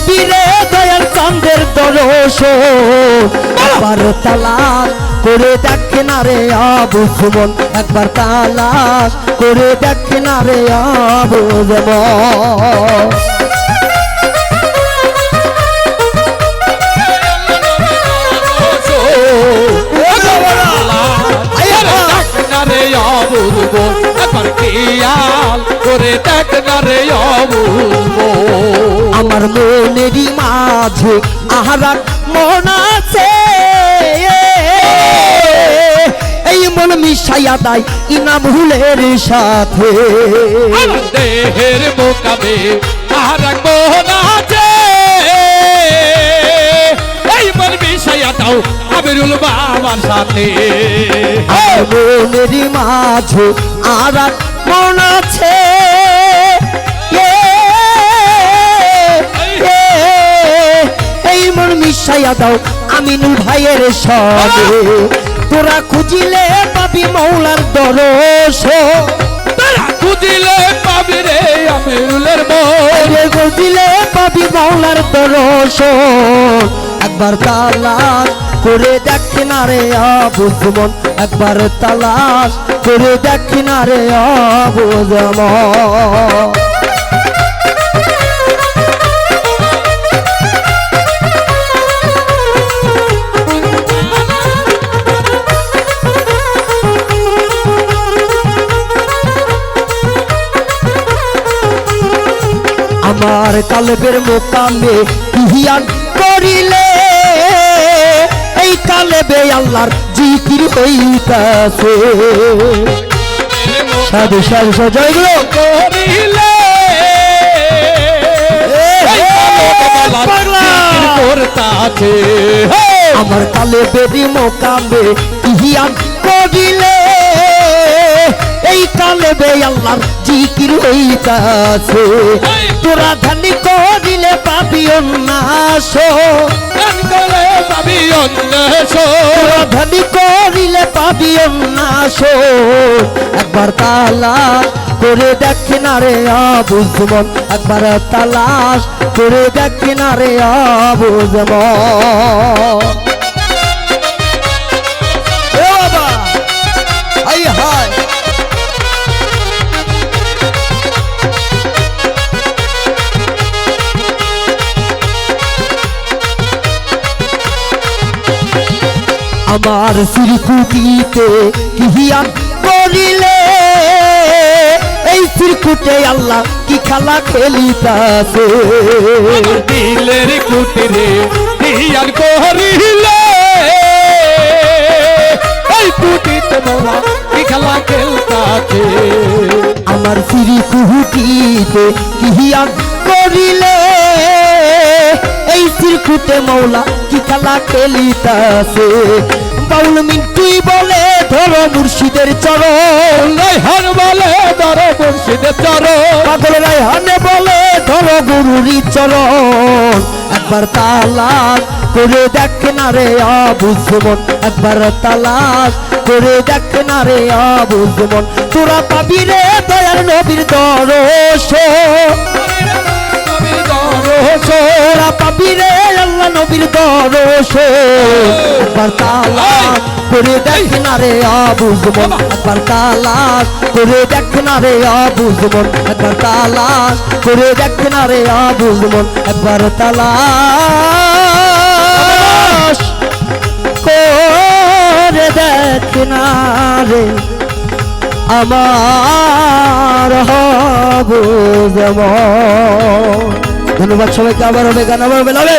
পাবি রে দয়াল চাঁদের দর্শন একবার তালাশ করে দেখ না রে আবু সুমন একবার তালাশ করে দেখ না রে আবু সুমন আমার মনেরই মাঝে আহারার মন আছে এই মন মিশাইয়া দেয় ইনামুলের সাথে দেহের মোকামে আহারার মন আছে এই মন মিশাইয়া দাও আমিরুল বাবার সাথে মনেরই মাঝে আহারার মন আছে এই মন মিশাইয়া দাও আমিনুল ভাইয়ের সঙ্গে তোরা খুঁজিলে পাবি মৌলার দর্শন তোরা খুঁজিলে পাবি রে আমিরুলের মন খুঁজিলে পাবি মৌলার দর্শন একবার তালাশ করে দেখ না রে আবু সুমন একবার তালাশ করে দেখ না রে আবু সুমন আমার কালেবের মোকামে হিয়ান করিলে এই কালেবে আল্লাহর জিকির হইতাছে সাধু সাধু জয়গুলো করিলে করতাছে আমার কালেবের মোকামে হিয়ান করিলে এই কালেবে আল্লাহর জিকির হইতাছে তোরা ধানি করিলে পাবি অন্যাস তোরা ধানি করিলে পাবি অন্যাস একবার তালাশ করে দেখ না রে আবু সুমন একবার তালাশ করে দেখ না রে আবু সুমন হায় আমার সিরকুটিতে কিহিয়ান করিলে এই সিরকুটে আল্লাহ কি খেলা খেলিতাছে দিলের কুটিরে কিহিয়ান করিলে এই কুটিতে মোরা কি খেলা খেলতাছে আমার সিরকুটিতে কিহিয়ান করিলে এই সিরকুটে মৌলা কি খেলা খেলিতাছে বাউল মিন্টুই বলে ধরো মুর্শিদের চরণ রায়হান বলে ধরো মুর্শিদের চরণ পাগল রায়হানে বলে ধরো গুরুরি চরণ একবার তালাশ করে দেখ না রে আবু সুমন একবার তালাশ করে দেখ না রে আবু সুমন তোরা পাবি রে দয়াল নবীর দর্শন তোরা পাবি রে আল্লাহ নবীর দর্শন একবার তালাশ করে দেখ না রে আবু সুমন একবার তালাশ করে দেখ না রে আবু সুমন একবার তালাশ করে দেখ না রে আবু সুমন একবার তালাশ করে দেখ না রে আমার আবু সুমন ধন্যবাদ সবাইকে আবার হবে গান আবার বেলাবে।